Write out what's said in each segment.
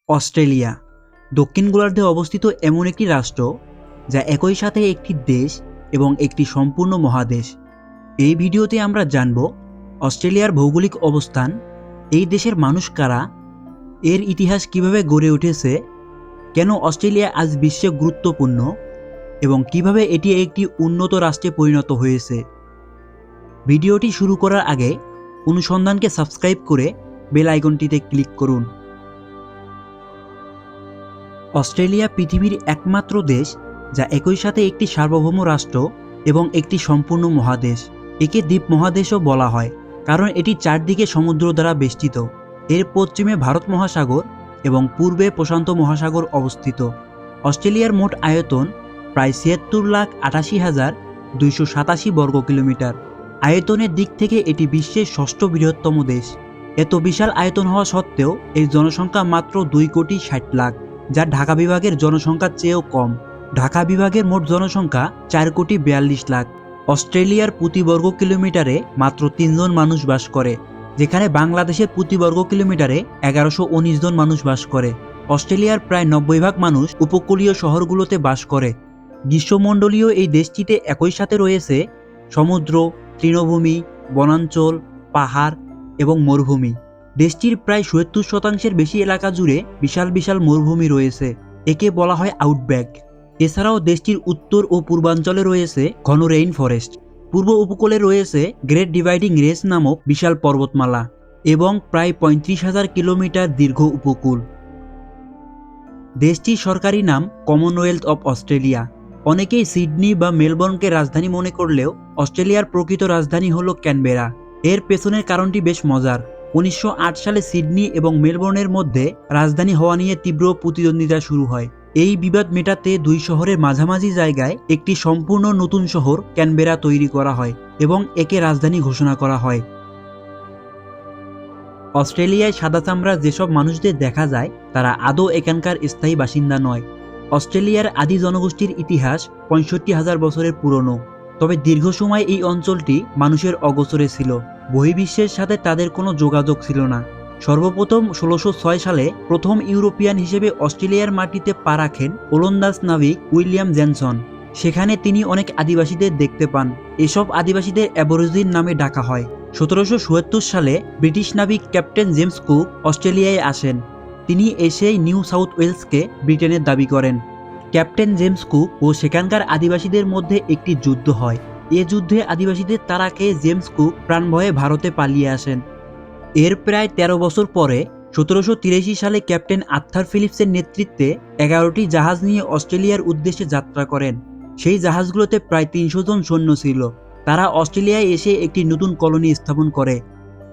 Australia দক্ষিণ গোলার্ধে অবস্থিত এমন একটি রাষ্ট্র যা একই সাথে একটি দেশ এবং একটি সম্পূর্ণ মহাদেশ। এই ভিডিওতে আমরা জানব অস্ট্রেলিয়ার ভৌগোলিক অবস্থান, এই দেশের মানুষ কারা, এর ইতিহাস কিভাবে গড়ে উঠেছে, কেন অস্ট্রেলিয়া আজ বিশ্বে গুরুত্বপূর্ণ এবং কিভাবে এটি একটি উন্নত রাষ্ট্রে পরিণত হয়েছে। ভিডিওটি শুরু করার আগে অনুসন্ধানকে সাবস্ক্রাইব করে বেল আইকনটিতে ক্লিক করুন। অস্ট্রেলিয়া পৃথিবীর একমাত্র দেশ যা একই সাথে একটি সার্বভৌম রাষ্ট্র এবং একটি সম্পূর্ণ মহাদেশ। একে দ্বীপ মহাদেশও বলা হয় কারণ এটি চারদিকে সমুদ্র দ্বারা বেষ্টিত। এর পশ্চিমে ভারত মহাসাগর এবং পূর্বে প্রশান্ত মহাসাগর অবস্থিত। অস্ট্রেলিয়ার মোট আয়তন প্রায় ৭৬,৮৮,২৮৭ বর্গ কিলোমিটার। আয়তনের দিক থেকে এটি বিশ্বের ষষ্ঠ বৃহত্তম দেশ। এত বিশাল আয়তন হওয়া সত্ত্বেও এর জনসংখ্যা মাত্র ২,৬০,০০,০০০, যা ঢাকা বিভাগের জনসংখ্যার চেয়েও কম। ঢাকা বিভাগের মোট জনসংখ্যা ৪,৪২,০০,০০০। অস্ট্রেলিয়ার প্রতি বর্গ কিলোমিটারে মাত্র ৩ জন মানুষ বাস করে, যেখানে বাংলাদেশের প্রতি বর্গ কিলোমিটারে ১১১৯ জন মানুষ বাস করে। অস্ট্রেলিয়ার প্রায় ৯০% মানুষ উপকূলীয় শহরগুলোতে বাস করে। গ্রীষ্মমণ্ডলীয় এই দেশটিতে একই সাথে রয়েছে সমুদ্র, তৃণভূমি, বনাঞ্চল, পাহাড় এবং মরুভূমি। দেশটির প্রায় ৭০% বেশি এলাকা জুড়ে বিশাল বিশাল মরুভূমি রয়েছে। একে বলা হয় আউটব্যাক। এছাড়াও দেশটির উত্তর ও পূর্বাঞ্চলে রয়েছে ঘন রেইন ফরেস্ট। পূর্ব উপকূলে রয়েছে গ্রেট ডিভাইডিং রেঞ্জ নামক বিশাল পর্বতমালা এবং প্রায় ৩৫,০০০ কিলোমিটার দীর্ঘ উপকূল। দেশটির সরকারি নাম কমনওয়েলথ অব অস্ট্রেলিয়া। অনেকেই সিডনি বা মেলবোর্নকে রাজধানী মনে করলেও অস্ট্রেলিয়ার প্রকৃত রাজধানী হল ক্যানবেরা। এর পেছনের কারণটি বেশ মজার। ১৯০৮ সালে সিডনি এবং মেলবোর্নের মধ্যে রাজধানী হওয়া নিয়ে তীব্র প্রতিদ্বন্দ্বিতা শুরু হয়। এই বিবাদ মেটাতে দুই শহরের মাঝামাঝি জায়গায় একটি সম্পূর্ণ নতুন শহর ক্যানবেরা তৈরি করা হয় এবং একে রাজধানী ঘোষণা করা হয়। অস্ট্রেলিয়ায় সাদা চামড়ার যেসব মানুষদের দেখা যায় তারা আদৌ এখানকার স্থায়ী বাসিন্দা নয়। অস্ট্রেলিয়ার আদি জনগোষ্ঠীর ইতিহাস ৬৫,০০০ বছরের পুরনো, তবে দীর্ঘ সময় এই অঞ্চলটি মানুষের অগোচরে ছিল। বহির্বিশ্বের সাথে তাদের কোনো যোগাযোগ ছিল না। সর্বপ্রথম ১৬০৬ সালে প্রথম ইউরোপিয়ান হিসেবে অস্ট্রেলিয়ার মাটিতে পা রাখেন ওলন্দাজ নাবিক উইলিয়াম জেনসন। সেখানে তিনি অনেক আদিবাসীদের দেখতে পান। এসব আদিবাসীদের অ্যাবরিজিন নামে ডাকা হয়। ১৭৭৭ সালে ব্রিটিশ নাবিক ক্যাপ্টেন জেমস কুক অস্ট্রেলিয়ায় আসেন। তিনি এসেই নিউ সাউথ ওয়েলসকে ব্রিটেনের দাবি করেন। ক্যাপ্টেন জেমস কুক ও সেখানকার আদিবাসীদের মধ্যে একটি যুদ্ধ হয়। এ যুদ্ধে আদিবাসীদের তাড়া খেয়ে জেমস কুক প্রাণভয়ে ভারতে পালিয়ে আসেন। এর প্রায় ১৩ বছর পরে ১৭৮৩ সালে ক্যাপ্টেন আর্থার ফিলিপসের নেতৃত্বে ১১টি জাহাজ নিয়ে অস্ট্রেলিয়ার উদ্দেশ্যে যাত্রা করেন। সেই জাহাজগুলোতে প্রায় ৩০০ জন সৈন্য ছিল। তারা অস্ট্রেলিয়ায় এসে একটি নতুন কলোনি স্থাপন করে,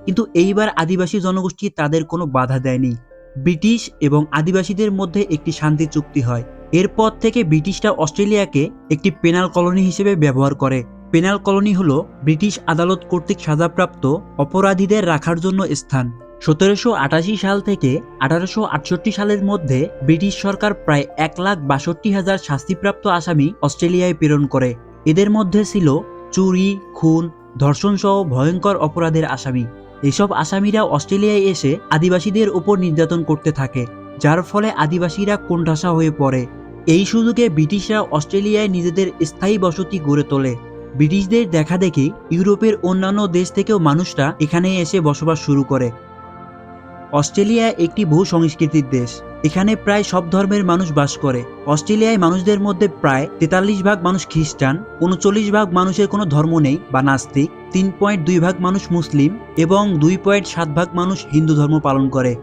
কিন্তু এইবার আদিবাসী জনগোষ্ঠী তাদের কোনো বাধা দেয়নি। ব্রিটিশ এবং আদিবাসীদের মধ্যে একটি শান্তি চুক্তি হয়। এরপর থেকে ব্রিটিশরা অস্ট্রেলিয়াকে একটি পেনাল কলোনি হিসেবে ব্যবহার করে। পেনাল কলোনি হলো ব্রিটিশ আদালত কর্তৃক সাজাপ্রাপ্ত অপরাধীদের রাখার জন্য স্থান। ১৭৮৮ সাল থেকে ১৮৬৮ সালের মধ্যে ব্রিটিশ সরকার প্রায় ১,৬২,০০০ শাস্তিপ্রাপ্ত আসামি অস্ট্রেলিয়ায় প্রেরণ করে। এদের মধ্যে ছিল চুরি, খুন, ধর্ষণ সহ ভয়ঙ্কর অপরাধের আসামি। এসব আসামিরা অস্ট্রেলিয়ায় এসে আদিবাসীদের উপর নির্যাতন করতে থাকে, যার ফলে আদিবাসীরা কোণঠাসা হয়ে পড়ে। এই সুযোগে ব্রিটিশরা অস্ট্রেলিয়ায় নিজেদের স্থায়ী বসতি গড়ে তোলে। ব্রিটিশদের দেখা দেখি ইউরোপের অন্যান্য দেশ থেকেও মানুষরা এখানে এসে বসবাস শুরু করে। অস্ট্রেলিয়া একটি বহু সংস্কৃতির দেশ। এখানে প্রায় সব ধর্মের মানুষ বাস করে। অস্ট্রেলিয়ায় মানুষদের মধ্যে প্রায় ৪৩% মানুষ খ্রিস্টান, ৩৯% মানুষের কোনো ধর্ম নেই বা নাস্তিক, ৩.২% মানুষ মুসলিম এবং ২.৭% মানুষ হিন্দু ধর্ম পালন করে।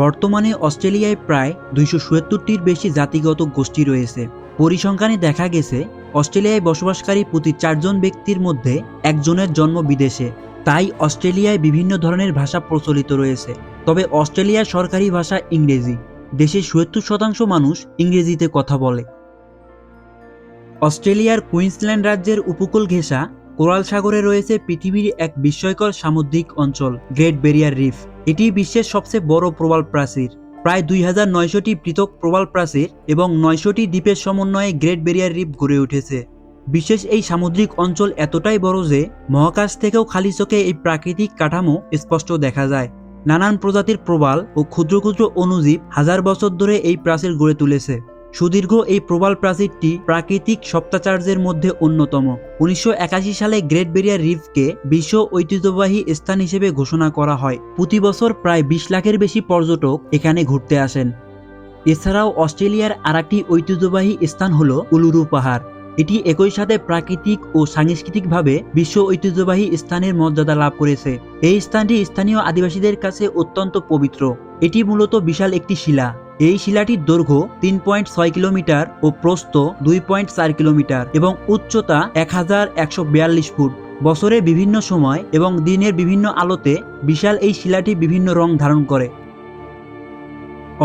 বর্তমানে অস্ট্রেলিয়ায় প্রায় ২৭০টির বেশি জাতিগত গোষ্ঠী রয়েছে। পরিসংখ্যানে দেখা গেছে অস্ট্রেলিয়ায় বসবাসকারী প্রতি ৪ জন ব্যক্তির মধ্যে একজনের জন্ম বিদেশে। তাই অস্ট্রেলিয়ায় বিভিন্ন ধরনের ভাষা প্রচলিত রয়েছে, তবে অস্ট্রেলিয়ার সরকারি ভাষা ইংরেজি। দেশের ৭০% মানুষ ইংরেজিতে কথা বলে। অস্ট্রেলিয়ার কুইন্সল্যান্ড রাজ্যের উপকূল ঘেঁষা কোরাল সাগরে রয়েছে পৃথিবীর এক বিস্ময়কর সামুদ্রিক অঞ্চল গ্রেট ব্যারিয়ার রিফ। এটি বিশ্বের সবচেয়ে বড় প্রবাল প্রাচীর। প্রায় ২,৯০০টি পৃথক প্রবাল প্রাচীর এবং ৯০০টি দ্বীপের সমন্বয়ে গ্রেট ব্যারিয়ার রিফ গড়ে উঠেছে। বিশেষ এই সামুদ্রিক অঞ্চল এতটাই বড় যে মহাকাশ থেকেও খালি চোখে এই প্রাকৃতিক কাঠামো স্পষ্ট দেখা যায়। নানান প্রজাতির প্রবাল ও ক্ষুদ্র ক্ষুদ্র অণুজীব হাজার বছর ধরে এই প্রাচীর গড়ে তুলেছে। সুদীর্ঘ এই প্রবাল প্রাচীরটি প্রাকৃতিক সপ্তাচার্যের মধ্যে অন্যতম। 1981 সালে গ্রেট ব্যারিয়ার রিফকে বিশ্ব ঐতিহ্যবাহী স্থান হিসেবে ঘোষণা করা হয়। প্রতি বছর প্রায় 20 লাখের বেশি পর্যটক এখানে ঘুরতে আসেন। এছাড়াও অস্ট্রেলিয়ার আরেকটি ঐতিহ্যবাহী স্থান হলো উলুরু পাহাড়। এটি একই সাথে প্রাকৃতিক ও সাংস্কৃতিকভাবে বিশ্ব ঐতিহ্যবাহী স্থানের মর্যাদা লাভ করেছে। এই স্থানটি স্থানীয় আদিবাসীদের কাছে অত্যন্ত পবিত্র। এটি মূলত বিশাল একটি শিলা। এই শিলাটির দৈর্ঘ্য 3.6 কিলোমিটার ও প্রস্থ 2.4 কিলোমিটার এবং উচ্চতা 1142 ফুট। বছরের বিভিন্ন সময় এবং দিনের বিভিন্ন আলোতে বিশাল এই শিলাটি বিভিন্ন রং ধারণ করে।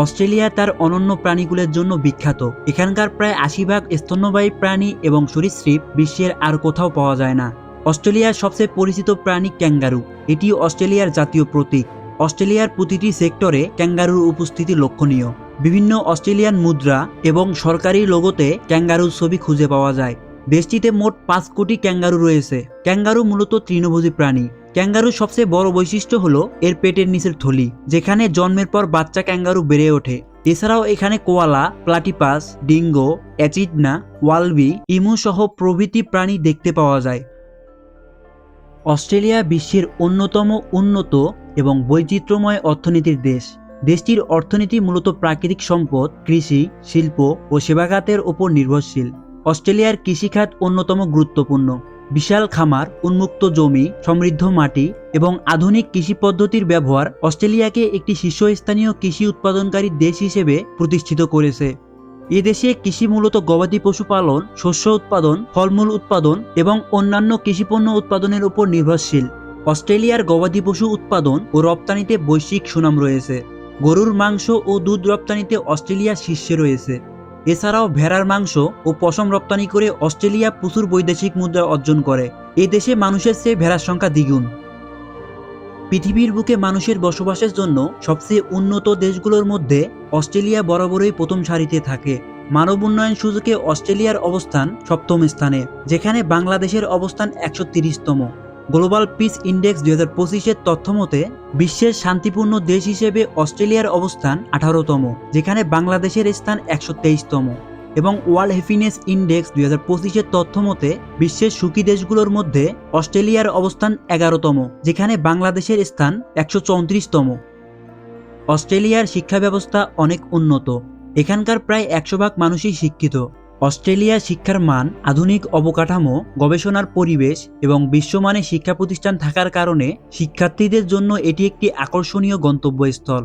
অস্ট্রেলিয়া তার অনন্য প্রাণীগুলোর জন্য বিখ্যাত। এখানকার প্রায় 80% স্তন্যপায়ী প্রাণী এবং সরীসৃপ বিশ্বের আর কোথাও পাওয়া যায় না। অস্ট্রেলিয়ার সবচেয়ে পরিচিত প্রাণী ক্যাঙ্গারু। এটি অস্ট্রেলিয়ার জাতীয় প্রতীক। অস্ট্রেলিয়ার প্রতিটি সেক্টরে ক্যাঙ্গারুর উপস্থিতি লক্ষণীয়। বিভিন্ন অস্ট্রেলিয়ান মুদ্রা এবং সরকারি লোগোতে ক্যাঙ্গারুর ছবি খুঁজে পাওয়া যায়। দেশটিতে মোট 5 কোটি ক্যাঙ্গারু রয়েছে। ক্যাঙ্গারু মূলত তৃণভোজী প্রাণী। ক্যাঙ্গারুর সবচেয়ে বড় বৈশিষ্ট্য হলো এর পেটের নিচের থলি, যেখানে জন্মের পর বাচ্চা ক্যাঙ্গারু বেড়ে ওঠে। এছাড়াও এখানে কোয়ালা, প্লাটিপাস, ডিঙ্গো, অ্যাচিডনা, ওয়ালবি, ইমু সহ প্রভৃতি প্রাণী দেখতে পাওয়া যায়। অস্ট্রেলিয়া বিশ্বের অন্যতম উন্নত এবং বৈচিত্র্যময় অর্থনীতির দেশ। দেশটির অর্থনীতি মূলত প্রাকৃতিক সম্পদ, কৃষি, শিল্প ও সেবা খাতের ওপর নির্ভরশীল। অস্ট্রেলিয়ার কৃষিখাত অন্যতম গুরুত্বপূর্ণ। বিশাল খামার, উন্মুক্ত জমি, সমৃদ্ধ মাটি এবং আধুনিক কৃষি পদ্ধতির ব্যবহার অস্ট্রেলিয়াকে একটি শীর্ষস্থানীয় কৃষি উৎপাদনকারী দেশ হিসেবে প্রতিষ্ঠিত করেছে। এ দেশে কৃষি মূলত গবাদি পশু পালন, শস্য উৎপাদন, ফলমূল উৎপাদন এবং অন্যান্য কৃষিপণ্য উৎপাদনের উপর নির্ভরশীল। অস্ট্রেলিয়ার গবাদি পশু উৎপাদন ও রপ্তানিতে বৈশ্বিক সুনাম রয়েছে। গরুর মাংস ও দুধ রপ্তানিতে অস্ট্রেলিয়া শীর্ষে রয়েছে। এছাড়াও ভেড়ার মাংস ও পশম রপ্তানি করে অস্ট্রেলিয়া প্রচুর বৈদেশিক মুদ্রা অর্জন করে। এ দেশে মানুষের চেয়ে ভেড়ার সংখ্যা দ্বিগুণ। পৃথিবীর বুকে মানুষের বসবাসের জন্য সবচেয়ে উন্নত দেশগুলোর মধ্যে অস্ট্রেলিয়া বরাবরই প্রথম সারিতে থাকে। মানব উন্নয়ন সূচকে অস্ট্রেলিয়ার অবস্থান 7ম স্থানে, যেখানে বাংলাদেশের অবস্থান 130তম। গ্লোবাল পিস ইন্ডেক্স 2025-এর তথ্য মতে বিশ্বের শান্তিপূর্ণ দেশ হিসেবে অস্ট্রেলিয়ার অবস্থান 18তম, যেখানে বাংলাদেশের স্থান 123তম। এবং ওয়ার্ল্ড হ্যাপিনেস ইন্ডেক্স 2025-এর তথ্য মতে বিশ্বের সুখী দেশগুলোর মধ্যে অস্ট্রেলিয়ার অবস্থান 11তম, যেখানে বাংলাদেশের স্থান 134তম। অস্ট্রেলিয়ার শিক্ষা ব্যবস্থা অনেক উন্নত। এখানকার প্রায় 100% মানুষই শিক্ষিত। অস্ট্রেলিয়ার শিক্ষার মান, আধুনিক অবকাঠামো, গবেষণার পরিবেশ এবং বিশ্বমানের শিক্ষা প্রতিষ্ঠান থাকার কারণে শিক্ষার্থীদের জন্য এটি একটি আকর্ষণীয় গন্তব্যস্থল।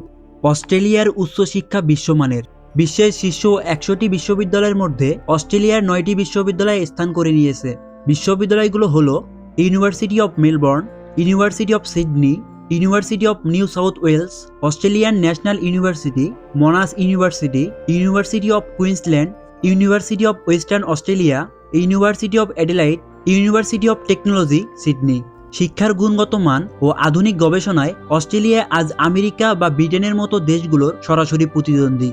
অস্ট্রেলিয়ার উচ্চশিক্ষা বিশ্বমানের। বিশ্বের শীর্ষ 100টি বিশ্ববিদ্যালয়ের মধ্যে অস্ট্রেলিয়ার 9টি বিশ্ববিদ্যালয় স্থান করে নিয়েছে। বিশ্ববিদ্যালয়গুলো হলো University of Melbourne, University of Sydney, University of New South Wales, Australian National University, Monash University, University of Queensland, University of Western Australia, University of Adelaide, University of Technology, Sydney. শিক্ষার গুণগত মান ও আধুনিক গবেষণায় অস্ট্রেলিয়া আজ America বা ব্রিটেনের মতো দেশগুলোর সরাসরি প্রতিদ্বন্দ্বী।